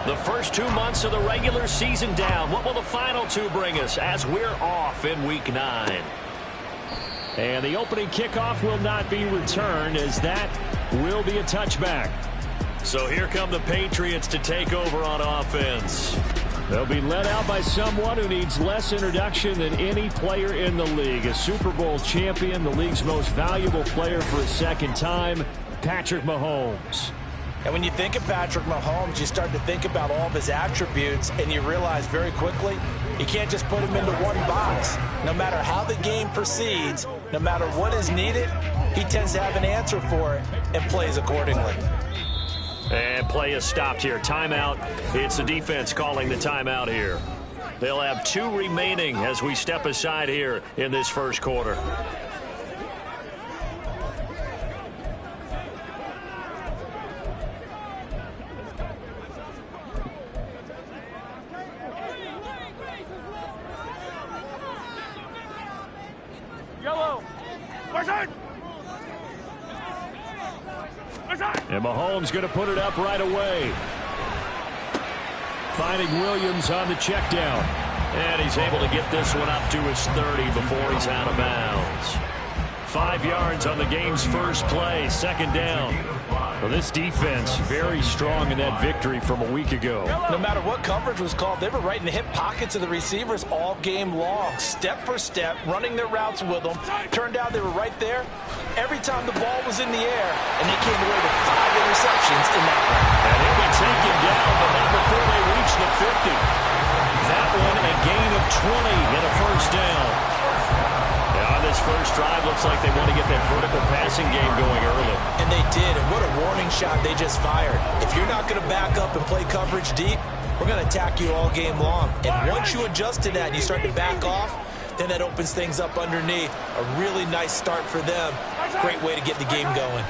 The first 2 months of the regular season down. What will the final 2 bring us as we're off in Week 9? And the opening kickoff will not be returned, as that will be a touchback. So here come the Patriots to take over on offense. They'll be led out by someone who needs less introduction than any player in the league. A Super Bowl champion, the league's most valuable player for a second time, Patrick Mahomes. And when you think of Patrick Mahomes, you start to think about all of his attributes, and you realize very quickly you can't just put him into one box. No matter how the game proceeds, no matter what is needed, he tends to have an answer for it and plays accordingly. And play is stopped here. Timeout. It's the defense calling the timeout here. They'll have 2 remaining as we step aside here in this first quarter. And Mahomes going to put it up right away. Finding Williams on the check down. And he's able to get this one up to his 30 before he's out of bounds. 5 yards on the game's first play, second down. Well, this defense very strong in that victory from a week ago. No matter what coverage was called, they were right in the hip pockets of the receivers all game long. Step for step, running their routes with them. Turned out they were right there every time the ball was in the air, and they came away with 5 interceptions in that one. And he'll be taken down, but not before they reach the 50. That one a gain of 20 and a first down. On this first drive, looks like they want to get that vertical passing game going early. And they did, and what a warning shot they just fired. If you're not going to back up and play coverage deep, we're going to attack you all game long. And once you adjust to that and you start to back off, then that opens things up underneath. A really nice start for them. Great way to get the game going.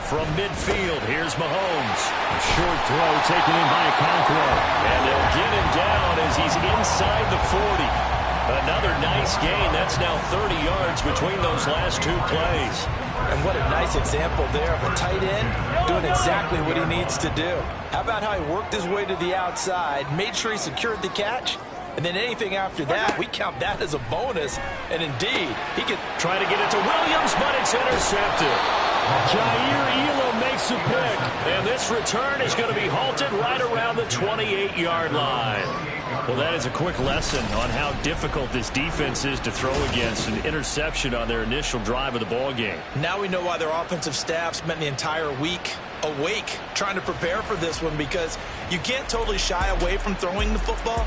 From midfield, here's Mahomes. A short throw taken in by Okonkwo. And they'll get him down as he's inside the 40. Another nice gain. That's now 30 yards between those last 2 plays. And what a nice example there of a tight end doing exactly what he needs to do. How about how he worked his way to the outside, made sure he secured the catch, and then anything after that, we count that as a bonus. And indeed, he could try to get it to Williams, but it's intercepted. Jair Elam makes a pick, and this return is going to be halted right around the 28-yard line. Well, that is a quick lesson on how difficult this defense is to throw against. An interception on their initial drive of the ball game. Now we know why their offensive staff spent the entire week awake trying to prepare for this one, because you can't totally shy away from throwing the football,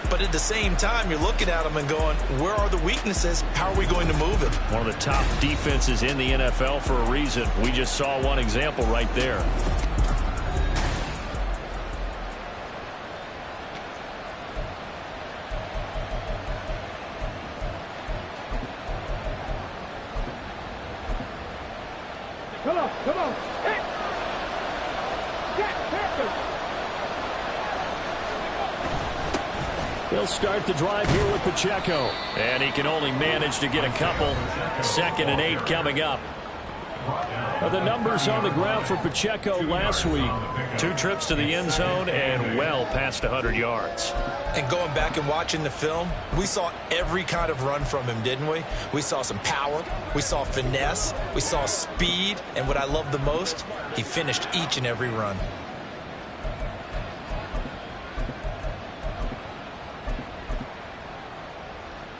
but at the same time, you're looking at them and going, where are the weaknesses? How are we going to move it? One of the top defenses in the NFL for a reason. We just saw one example right there. Come on, come on. Hey. He'll start the drive here with Pacheco. And he can only manage to get a couple. 2nd and 8 coming up. The numbers on the ground for Pacheco last week. 2 trips to the end zone and well past 100 yards. And going back and watching the film, we saw every kind of run from him, didn't we? We saw some power, we saw finesse, we saw speed, and what I love the most, he finished each and every run.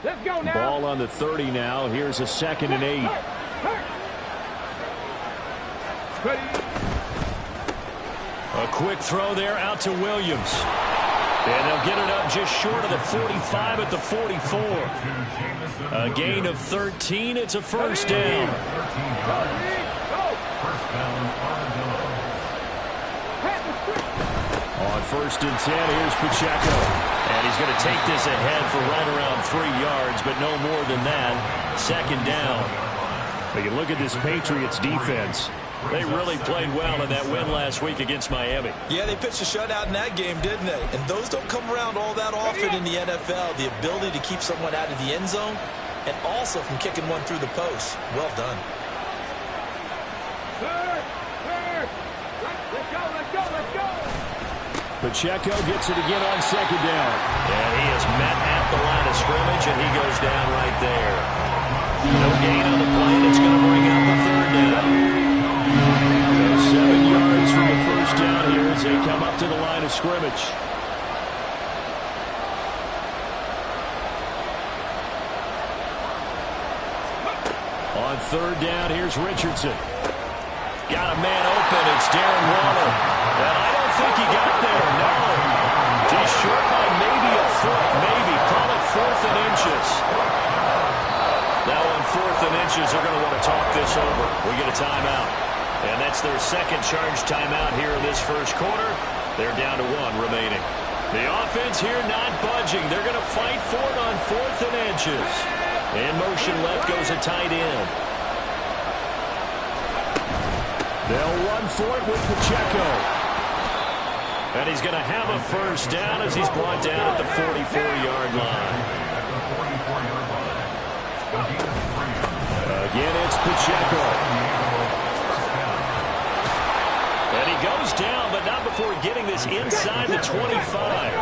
Let's go now. Ball on the 30 now. Here's a 2nd and 8. A quick throw there out to Williams. And they'll get it up just short of the 45 at the 44. A gain of 13. It's a first down. On 1st and 10, here's Pacheco. And he's going to take this ahead for right around 3 yards, but no more than that. 2nd down. But you look at this Patriots defense. They really played well in that win last week against Miami. Yeah, they pitched a shutout in that game, didn't they? And those don't come around all that often in the NFL. The ability to keep someone out of the end zone and also from kicking one through the post. Well done. Let's go, let's go, let's go. Pacheco gets it again on second down. And he is met at the line of scrimmage, and he goes down right there. No gain on the play, and it's going to bring up a third down. So 7 yards from the first down here as they come up to the line of scrimmage. On third down, here's Richardson. Got a man open. It's Darren Waller. And I don't think he got there. No. He's short by maybe a foot. Maybe. Call it 4th and inches. Now on 4th and inches, they're going to want to talk this over. We get a timeout. And that's their second charge timeout here in this first quarter. They're down to 1 remaining. The offense here not budging. They're going to fight for it on 4th and inches. In motion left goes a tight end. They'll run for it with Pacheco. And he's going to have a first down as he's brought down at the 44-yard line. Again, it's Pacheco. And he goes down, but not before getting this inside the 25.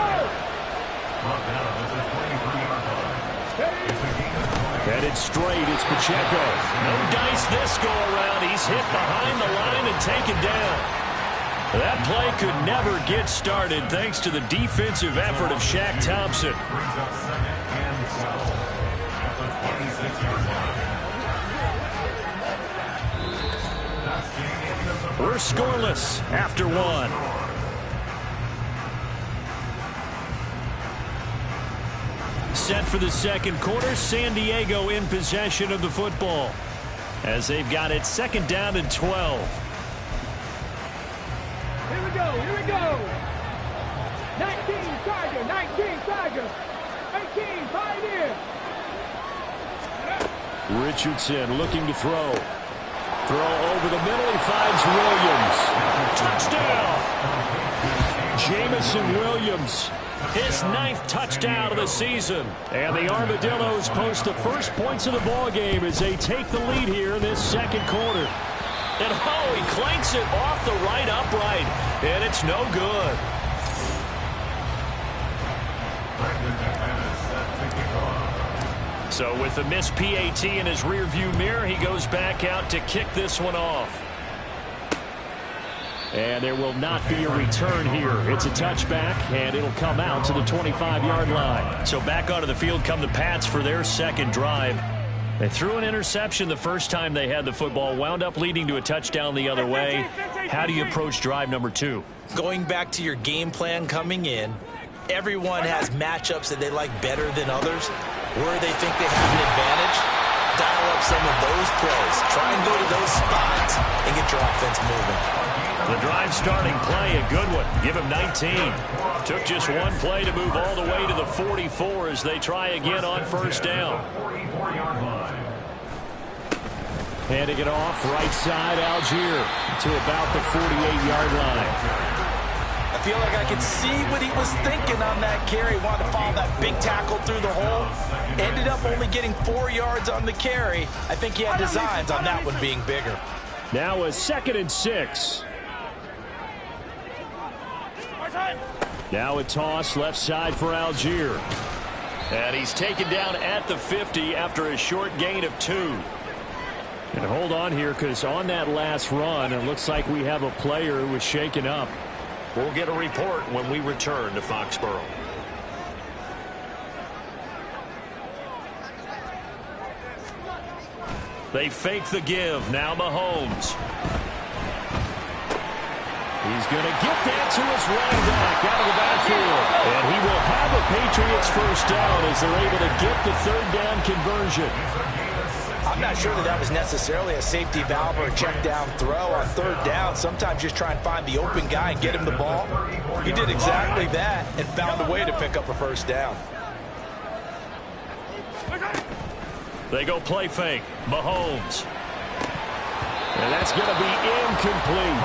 Headed straight, it's Pacheco. No dice this go-around. He's hit behind the line and taken down. That play could never get started thanks to the defensive effort of Shaq Thompson. We're scoreless after 1. Set for the second quarter, San Diego in possession of the football as they've got it second down and 12. Here we go, here we go. 19 Tiger, 19 Tiger, 18 Pioneer. Richardson looking to throw. Throw over the middle, he finds Williams. Touchdown! Jamison Williams. His 9th touchdown of the season. And the Armadillos post the first points of the ball game as they take the lead here in this second quarter. And oh, he clanks it off the right upright. And it's no good. So with the missed PAT in his rearview mirror, he goes back out to kick this one off. And there will not be a return here. It's a touchback, and it'll come out to the 25-yard line. So back onto the field come the Pats for their second drive. They threw an interception the first time they had the football, wound up leading to a touchdown the other way. How do you approach drive number 2? Going back to your game plan coming in, everyone has matchups that they like better than others. Where they think they have an advantage, dial up some of those plays. Try and go to those spots and get your offense moving. The drive starting play, a good one. Give him 19. Took just one play to move all the way to the 44 as they try again on first down. Handing it off, right side, Algier to about the 48-yard line. I feel like I could see what he was thinking on that carry. Wanted to follow that big tackle through the hole. Ended up only getting 4 yards on the carry. I think he had designs on that one being bigger. Now a 2nd and 6. Now a toss left side for Algier. And he's taken down at the 50 after a short gain of 2. And hold on here, because on that last run, it looks like we have a player who was shaken up. We'll get a report when we return to Foxborough. They fake the give. Now Mahomes. He's going to get that to his running back out of the backfield. And he will have a Patriots first down as they're able to get the third down conversion. I'm not sure that was necessarily a safety valve or a check down throw on third down. Sometimes just try and find the open guy and get him the ball. He did exactly that and found a way to pick up a first down. They go play fake. Mahomes. And that's going to be incomplete.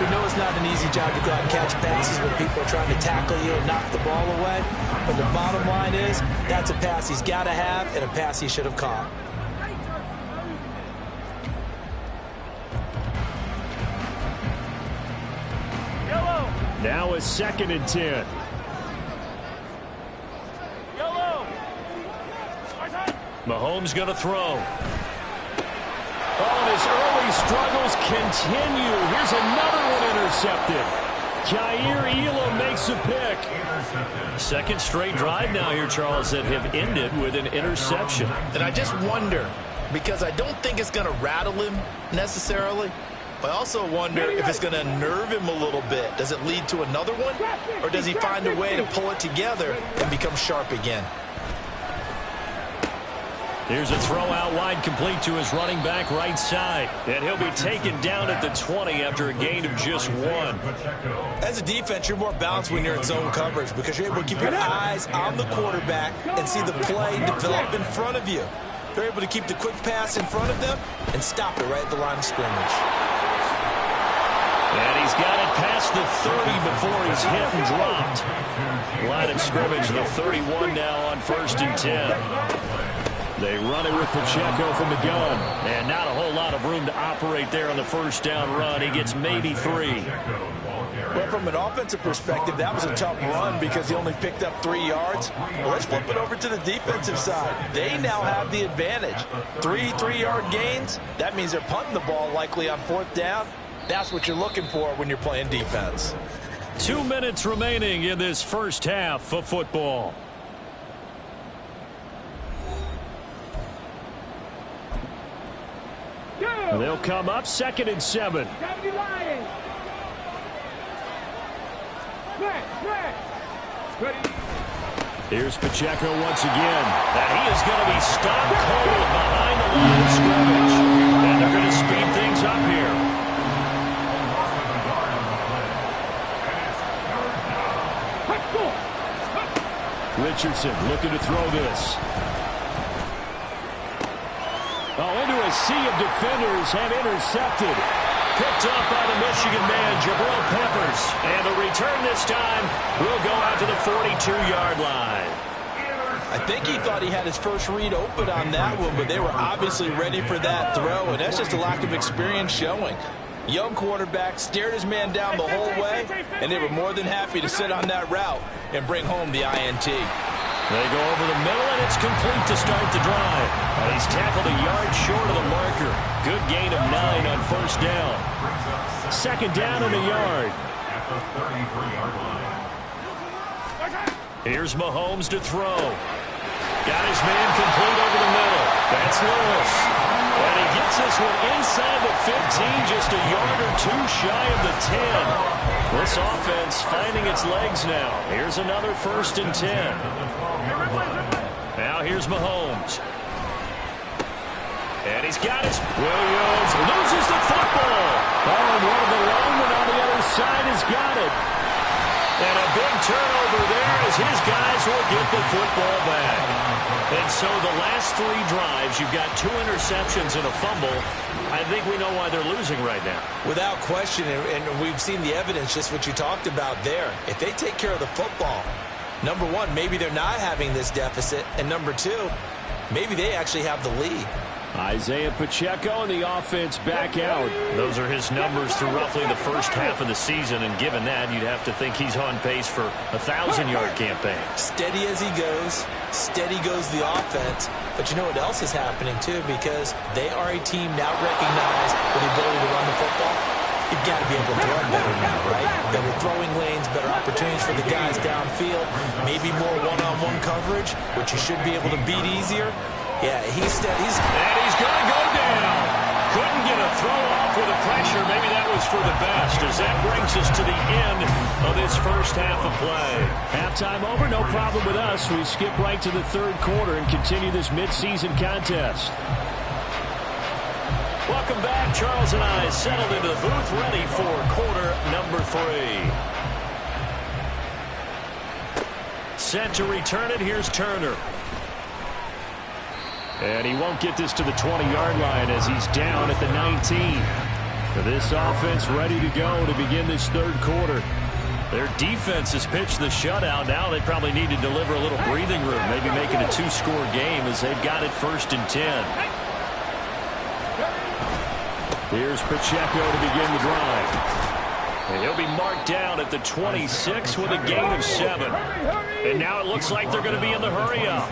We know it's not an easy job to go out and catch passes when people are trying to tackle you and knock the ball away. But the bottom line is, that's a pass he's got to have and a pass he should have caught. Now a 2nd and 10. Mahomes going to throw. Oh, and his early struggles continue. Here's another one intercepted. Jair Elam makes a pick. Second straight drive now here, Charles, that have ended with an interception. And I just wonder, because I don't think it's going to rattle him necessarily, but I also wonder if it's going to nerve him a little bit. Does it lead to another one? Or does he find a way to pull it together and become sharp again? Here's a throw out wide, complete to his running back right side. And he'll be taken down at the 20 after a gain of just 1. As a defense, you're more balanced when you're in zone coverage because you're able to keep your eyes on the quarterback and see the play develop in front of you. They're able to keep the quick pass in front of them and stop it right at the line of scrimmage. And he's got it past the 30 before he's hit and dropped. Line of scrimmage, the 31 now on 1st and 10. They run it with Pacheco from the gun. And not a whole lot of room to operate there on the first down run. He gets maybe 3. Well, from an offensive perspective, that was a tough run because he only picked up 3 yards. Well, let's flip it over to the defensive side. They now have the advantage. 3 3-yard gains. That means they're punting the ball likely on 4th down. That's what you're looking for when you're playing defense. 2 minutes remaining in this first half of football. They'll come up 2nd and 7. Here's Pacheco once again. And he is going to be stopped cold behind the line of scrimmage. And they're going to speed things up here. Richardson looking to throw this. Oh, into a sea of defenders and intercepted. Picked up by the Michigan man, Jabril Peppers. And the return this time will go out to the 42-yard line. I think he thought he had his first read open on that one, but they were obviously ready for that throw, and that's just a lack of experience showing. Young quarterback stared his man down the whole way, and they were more than happy to sit on that route and bring home the INT. They go over the middle, and it's complete to start the drive. And he's tackled a yard short of the marker. Good gain of 9 on 1st down. 2nd down and a yard. Here's Mahomes to throw. Got his man complete over the middle. That's Lewis. And he gets this one inside the 15, just a yard or 2 shy of the 10. This offense finding its legs now. Here's another 1st and 10. Now here's Mahomes. And he's got his... Williams loses the football. Oh, and one of the linemen on the other side has got it. And a big turnover there as his guys will get the football back. And so the last 3 drives, you've got 2 interceptions and a fumble. I think we know why they're losing right now. Without question, and we've seen the evidence, just what you talked about there. If they take care of the football, number 1, maybe they're not having this deficit. And number 2, maybe they actually have the lead. Isaiah Pacheco and the offense back out. Those are his numbers through roughly the first half of the season, and given that, you'd have to think he's on pace for a 1,000-yard campaign. Steady as he goes, steady goes the offense. But you know what else is happening, too, because they are a team now recognized with the ability to run the football. You've got to be able to throw better now, right? Better throwing lanes, better opportunities for the guys downfield, maybe more one-on-one coverage, which you should be able to beat easier. Yeah, he's going to go down. Couldn't get a throw off with the pressure. Maybe that was for the best, as that brings us to the end of this first half of play. Halftime over, no problem with us. We skip right to the 3rd quarter and continue this midseason contest. Welcome back. Charles and I settled into the booth, ready for quarter number 3. Set to return it. Here's Turner. And he won't get this to the 20-yard line as he's down at the 19. This offense ready to go to begin this 3rd quarter. Their defense has pitched the shutout. Now they probably need to deliver a little breathing room, maybe make it a 2-score game as they've got it 1st and 10. Here's Pacheco to begin the drive. And he'll be marked down at the 26 with a gain of 7. And now it looks like they're going to be in the hurry-up.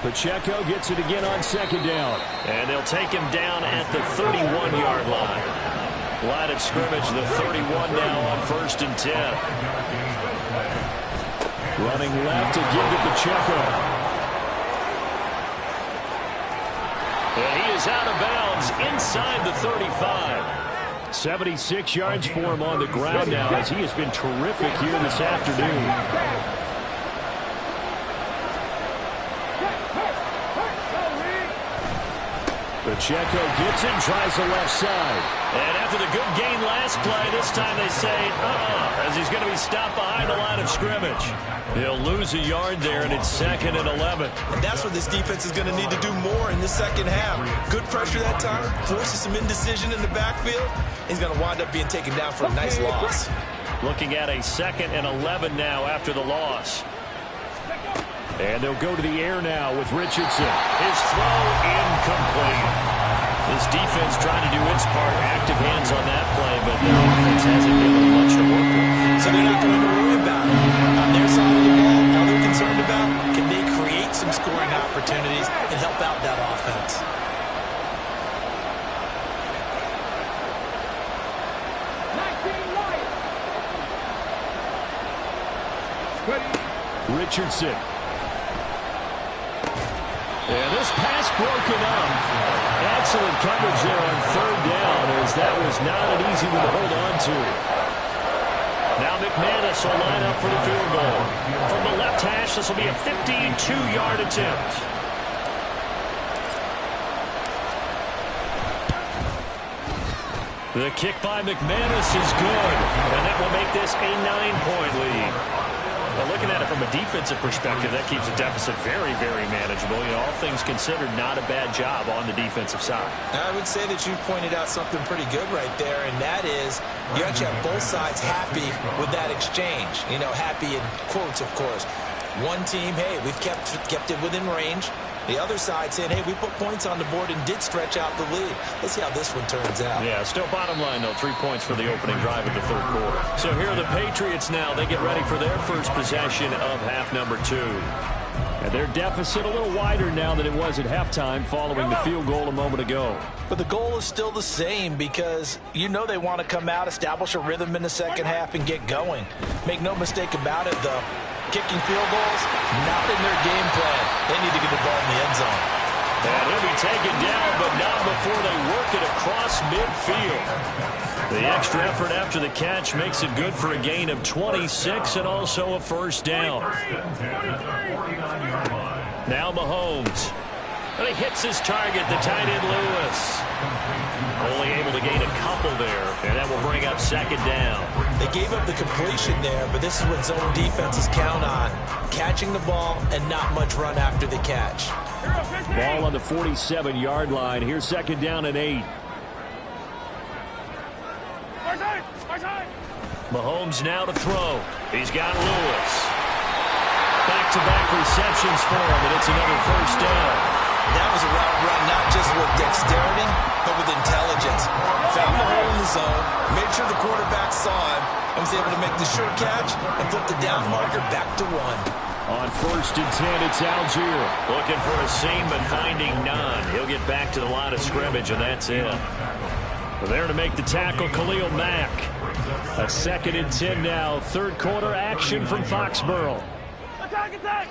Pacheco gets it again on second down. And they'll take him down at the 31-yard line. Line of scrimmage, the 31 now on 1st and 10. Running left to give to Pacheco. And he is out of bounds inside the 35. 76 yards for him on the ground now as he has been terrific here this afternoon. Pacheco gets it, tries the left side. And after the good gain last play, this time they say, as he's going to be stopped behind the line of scrimmage. He'll lose a yard there, and it's 2nd and 11. And that's what this defense is going to need to do more in the second half. Good pressure that time, forces some indecision in the backfield. He's going to wind up being taken down for a nice loss. Looking at a 2nd and 11 now after the loss. And they'll go to the air now with Richardson. His throw incomplete. This defense trying to do its part. Active hands on that play, but the offense hasn't given them much to work with. So they're not going to worry about it. On their side of the ball, all they're concerned about, can they create some scoring opportunities and help out that offense? Richardson. And this pass broken up. Excellent coverage there on 3rd down, as that was not an easy one to hold on to. Now McManus will line up for the field goal. From the left hash, this will be a 52-yard attempt. The kick by McManus is good, and that will make this a 9-point lead. Well, looking at it from a defensive perspective, that keeps the deficit very, very manageable. You know, all things considered, not a bad job on the defensive side. I would say that you've pointed out something pretty good right there, and that is you actually have both sides happy with that exchange. You know, happy in quotes, of course. One team, hey, we've kept it within range. The other side saying, hey, we put points on the board and did stretch out the lead. Let's see how this one turns out. Yeah, still bottom line, though. 3 points for the opening drive of the 3rd quarter. So here are the Patriots now. They get ready for their first possession of half number 2. And their deficit a little wider now than it was at halftime following the field goal a moment ago. But the goal is still the same because you know they want to come out, establish a rhythm in the second half, and get going. Make no mistake about it, though. Kicking field goals, not in their game plan. They need to get the ball in the end zone. And he'll be taken down, but not before they work it across midfield. The extra effort after the catch makes it good for a gain of 26 and also a 1st down. Now Mahomes. And he hits his target, the tight end Lewis. Only able to gain a couple there, and that will bring up 2nd down. They gave up the completion there, but this is what zone defenses count on. Catching the ball and not much run after the catch. Ball on the 47-yard line. Here's 2nd down and 8. Mahomes now to throw. He's got Lewis. Back-to-back receptions for him, and it's another 1st down. That was a route run, not just with dexterity, but with intelligence. Found the hole in the zone, made sure the quarterback saw him, and was able to make the sure catch and flip the down marker back to 1. On 1st and 10, it's Algier. Looking for a seam, but finding none. He'll get back to the line of scrimmage, and that's it. There to make the tackle, Khalil Mack. A 2nd and 10 now. 3rd quarter action from Foxborough. Attack!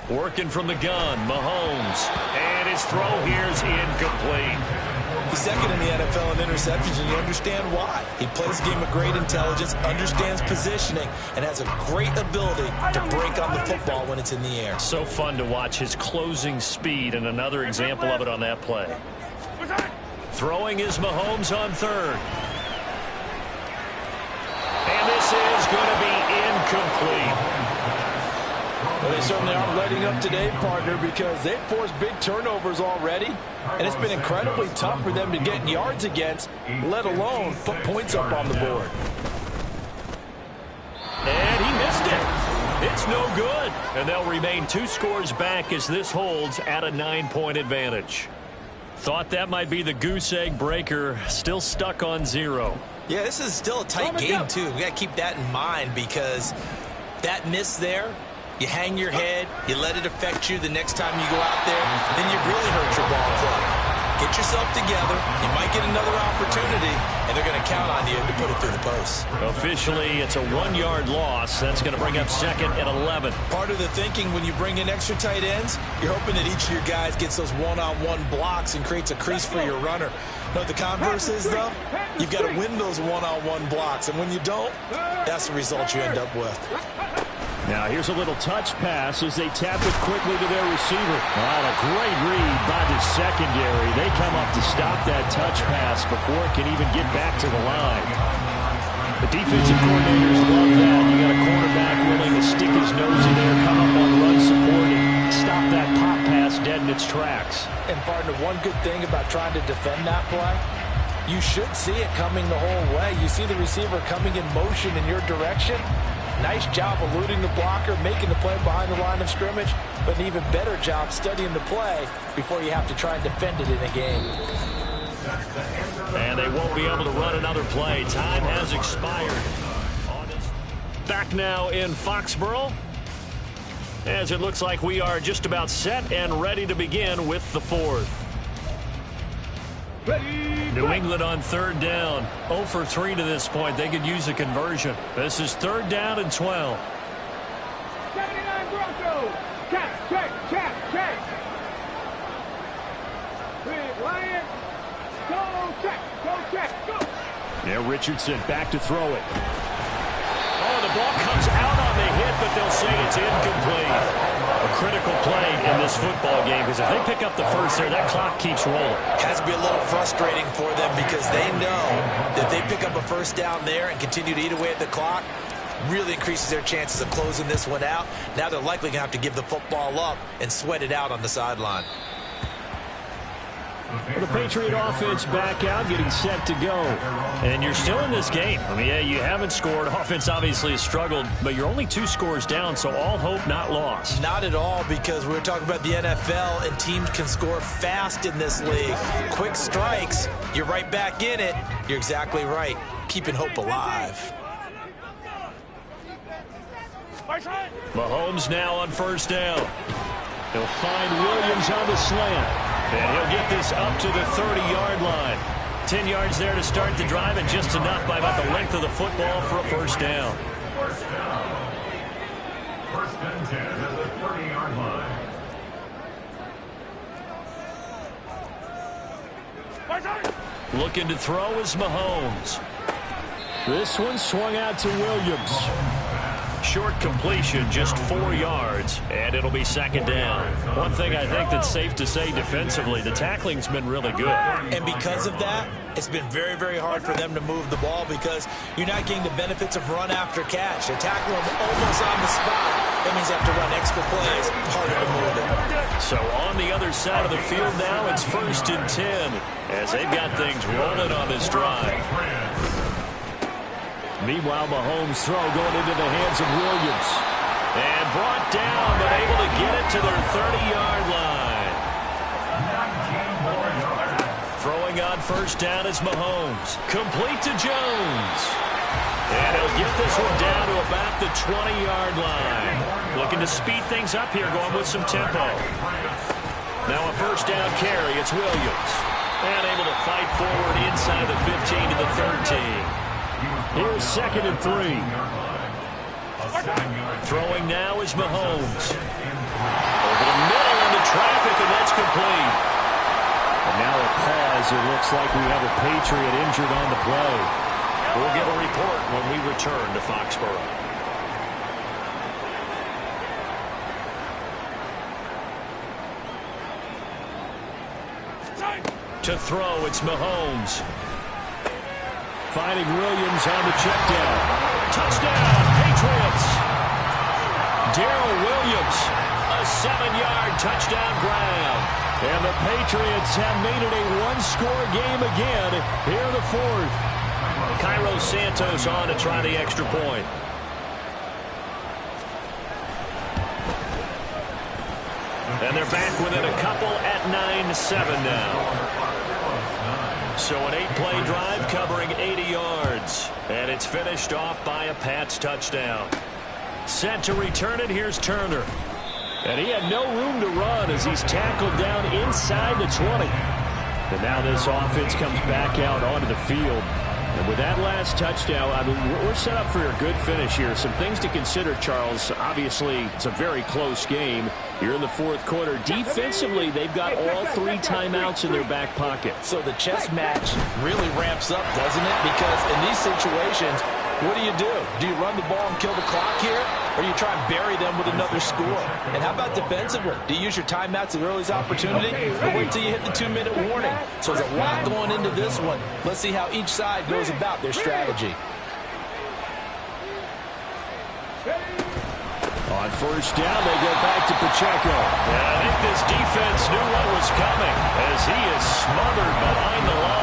Working from the gun, Mahomes. And his throw here is incomplete. He's 2nd in the NFL in interceptions, and you understand why. He plays a game of great intelligence, understands positioning, and has a great ability to break on the football when it's in the air. So fun to watch his closing speed, and another example of it on that play. Throwing is Mahomes on 3rd. And this is going to be incomplete. Well, they certainly aren't letting up today, partner, because they've forced big turnovers already, and it's been incredibly tough for them to get yards against, let alone put points up on the board. And he missed it. It's no good. And they'll remain 2 scores back as this holds at a 9-point advantage. Thought that might be the goose egg breaker. Still stuck on 0. Yeah, this is still a tight game, too. We got to keep that in mind because that miss there, you hang your head, you let it affect you the next time you go out there, then you really hurt your ball club. Get yourself together. You might get another opportunity, and they're going to count on you to put it through the post. Officially, it's a 1-yard loss. That's going to bring up 2nd and 11. Part of the thinking when you bring in extra tight ends, you're hoping that each of your guys gets those one-on-one blocks and creates a crease for your runner. But the converse is, though, you've got to win those one-on-one blocks, and when you don't, that's the result you end up with. Now here's a little touch pass as they tap it quickly to their receiver. Oh, a great read by the secondary. They come up to stop that touch pass before it can even get back to the line. The defensive coordinators love that. You got a cornerback willing to stick his nose in there, come up on run support, and stop that pop pass dead in its tracks. And partner, one good thing about trying to defend that play, you should see it coming the whole way. You see the receiver coming in motion in your direction. Nice job eluding the blocker, making the play behind the line of scrimmage, but an even better job studying the play before you have to try and defend it in a game. And they won't be able to run another play. Time has expired. Back now in Foxborough, as it looks like we are just about set and ready to begin with the 4th. New England on 3rd down. 0 for 3 to this point. They could use a conversion. This is 3rd down and 12. 79 Broncos. Check, check. Big Lion. Go check. Yeah, Richardson back to throw it. Oh, the ball comes out on the hit, but they'll say it's incomplete. A critical play in this football game because if they pick up the first there, that clock keeps rolling. Has to be a little frustrating for them because they know that they pick up a first down there and continue to eat away at the clock, really increases their chances of closing this one out. Now they're likely going to have to give the football up and sweat it out on the sideline. The Patriot offense back out, getting set to go. And you're still in this game. I mean, yeah, you haven't scored. Offense obviously has struggled, but you're only 2 scores down, so all hope not lost. Not at all, because we were talking about the NFL, and teams can score fast in this league. Quick strikes, you're right back in it. You're exactly right. Keeping hope alive. Mahomes now on 1st down. He'll find Williams on the slant. And he'll get this up to the 30-yard line. 10 yards there to start the drive, and just enough by about the length of the football for a 1st down. 1st and 10 at the 30-yard line. Looking to throw is Mahomes. This one swung out to Williams. Short completion, just 4 yards, and it'll be 2nd down. One thing I think that's safe to say defensively, the tackling's been really good. And because of that, it's been very, very hard for them to move the ball because you're not getting the benefits of run after catch. They're tackling them almost on the spot. That means they have to run extra plays, harder to move it. So on the other side of the field now, it's 1st and 10 as they've got things rolling on this drive. Meanwhile, Mahomes' throw going into the hands of Williams. And brought down, but able to get it to their 30-yard line. Throwing on 1st down is Mahomes. Complete to Jones. And he'll get this one down to about the 20-yard line. Looking to speed things up here, going with some tempo. Now a 1st down carry, it's Williams. And able to fight forward inside the 15 to the 13. Here's 2nd and 3. Throwing now is Mahomes. Over the middle into traffic, and that's complete. And now a pause. It looks like we have a Patriot injured on the play. We'll get a report when we return to Foxborough. To throw, it's Mahomes. Finding Williams on the check down. Touchdown, Patriots. Darrell Williams, a 7-yard touchdown grab. And the Patriots have made it a 1-score game again here in the 4th. Cairo Santos on to try the extra point. And they're back within a couple at 9-7 now. So an 8-play drive covering 80 yards. And it's finished off by a Pats touchdown. Set to return it, here's Turner. And he had no room to run as he's tackled down inside the 20. And now this offense comes back out onto the field. And with that last touchdown, I mean, we're set up for a good finish here. Some things to consider, Charles. Obviously, it's a very close game. Here in the fourth quarter, defensively, they've got all 3 timeouts in their back pocket. So the chess match really ramps up, doesn't it? Because in these situations, what do? Do you run the ball and kill the clock here? Or do you try and bury them with another score? And how about defensively? Do you use your timeouts at the earliest opportunity? Or wait till you hit the 2-minute warning? So there's a lot going into this one. Let's see how each side goes about their strategy. On first down, they go back to Pacheco. And I think this defense knew what was coming as he is smothered behind the line.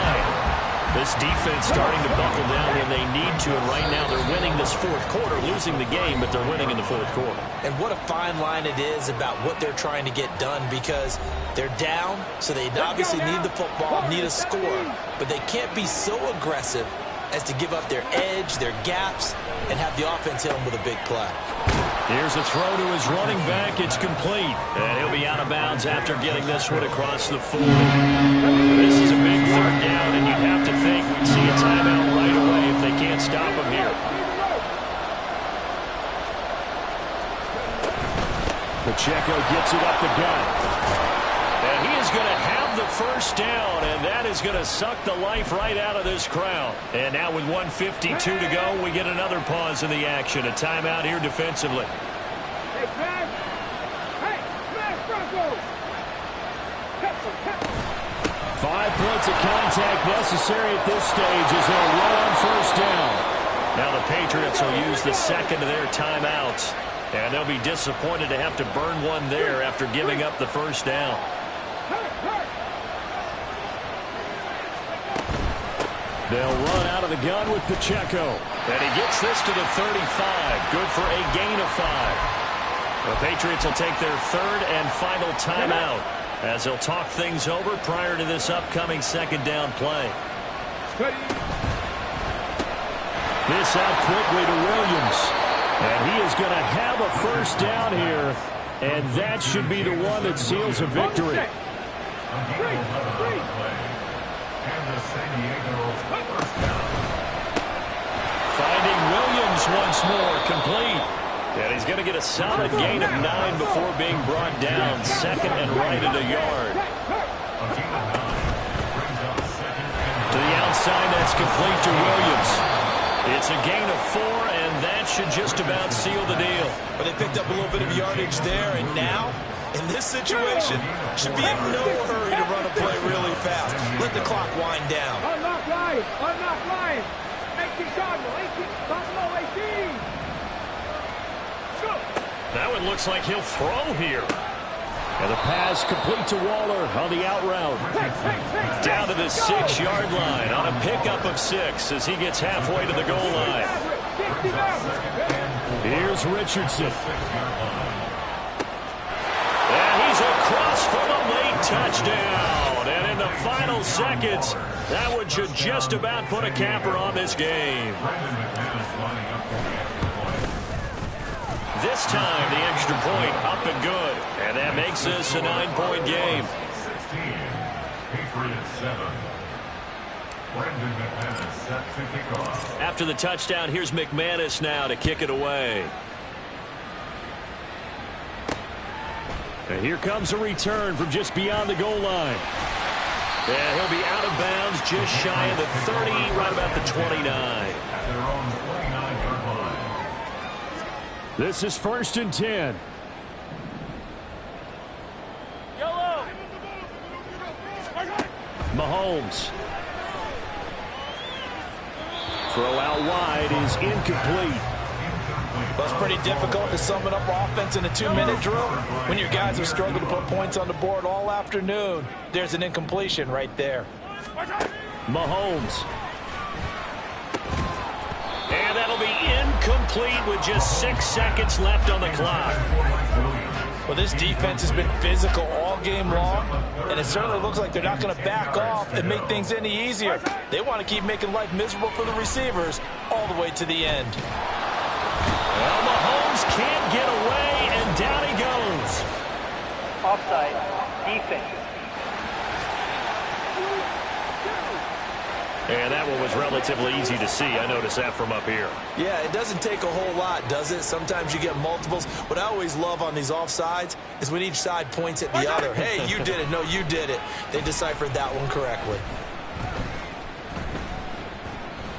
This defense starting to buckle down when they need to, and right now they're winning this fourth quarter, losing the game, but they're winning in the fourth quarter. And what a fine line it is about what they're trying to get done, because they're down, so they obviously need the football, need a score, but they can't be so aggressive as to give up their edge, their gaps, and have the offense hit them with a big play. Here's a throw to his running back. It's complete. And he'll be out of bounds after getting this one across the 40. This is a big third down, and you'd have to think we'd see a timeout right away if they can't stop him here. Pacheco gets it up the gut. And he is going to have the first down, and that is going to suck the life right out of this crowd. And now with 1:52 to go, we get another pause in the action. A timeout here defensively. Hey, smash! Hey, smash, Bronco! 5 points of contact necessary at this stage as they'll run on first down. Now the Patriots will use the second of their timeouts. And they'll be disappointed to have to burn one there after giving up the first down. They'll run out of the gun with Pacheco. And he gets this to the 35. Good for a gain of 5. The Patriots will take their third and final timeout as they'll talk things over prior to this upcoming second down play. This out quickly to Williams. And he is going to have a first down here. And that should be the one that seals a victory. Finding Williams once more, complete. And he's going to get a solid gain of 9 before being brought down. Second and right at a yard. To the outside, that's complete to Williams. It's a gain of 4, and that should just about seal the deal. But they picked up a little bit of yardage there, and now, in this situation, should be in no hurry to run a play really fast. Let the clock wind down. Unlock line! Unlock line! 18 Cardinal! 18 Buffalo 18! Go! That one looks like he'll throw here. And the pass complete to Waller on the out route. Down to the 6-yard line on a pickup of 6 as he gets halfway to the goal line. Here's Richardson. And he's across for the late touchdown. And in the final seconds, that one should just about put a capper on this game. This time, the extra point up and good. And that makes this a 9-point game. 16, Patriots 7. Brandon McManus set to kick off. After the touchdown, here's McManus now to kick it away. And here comes a return from just beyond the goal line. And he'll be out of bounds just shy of the 30, right about the 29. At their own 29-yard line. This is 1st and 10. Yellow! Mahomes. Throw out wide is incomplete. Well, it's pretty difficult to sum it up offense in a 2-minute drill when your guys have struggled to put points on the board all afternoon. There's an incompletion right there. Mahomes. And that'll be incomplete with just 6 seconds left on the clock. Well, this defense has been physical all game long, and it certainly looks like they're not going to back off and make things any easier. They want to keep making life miserable for the receivers all the way to the end. Well, Mahomes can't get away, and down he goes. Offside, defense. And that one was relatively easy to see. I noticed that from up here. Yeah, it doesn't take a whole lot, does it? Sometimes you get multiples. What I always love on these offsides is when each side points at the other. Hey, you did it. No, you did it. They deciphered that one correctly.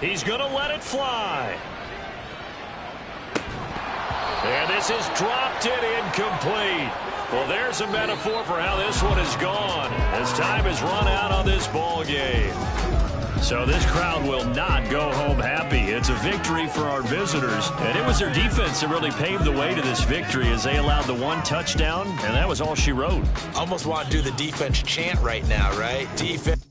He's going to let it fly. And this is dropped it incomplete. Well, there's a metaphor for how this one is gone as time has run out on this ball game. So this crowd will not go home happy. It's a victory for our visitors. And it was their defense that really paved the way to this victory as they allowed the one touchdown, and that was all she wrote. Almost want to do the defense chant right now, right? Defense.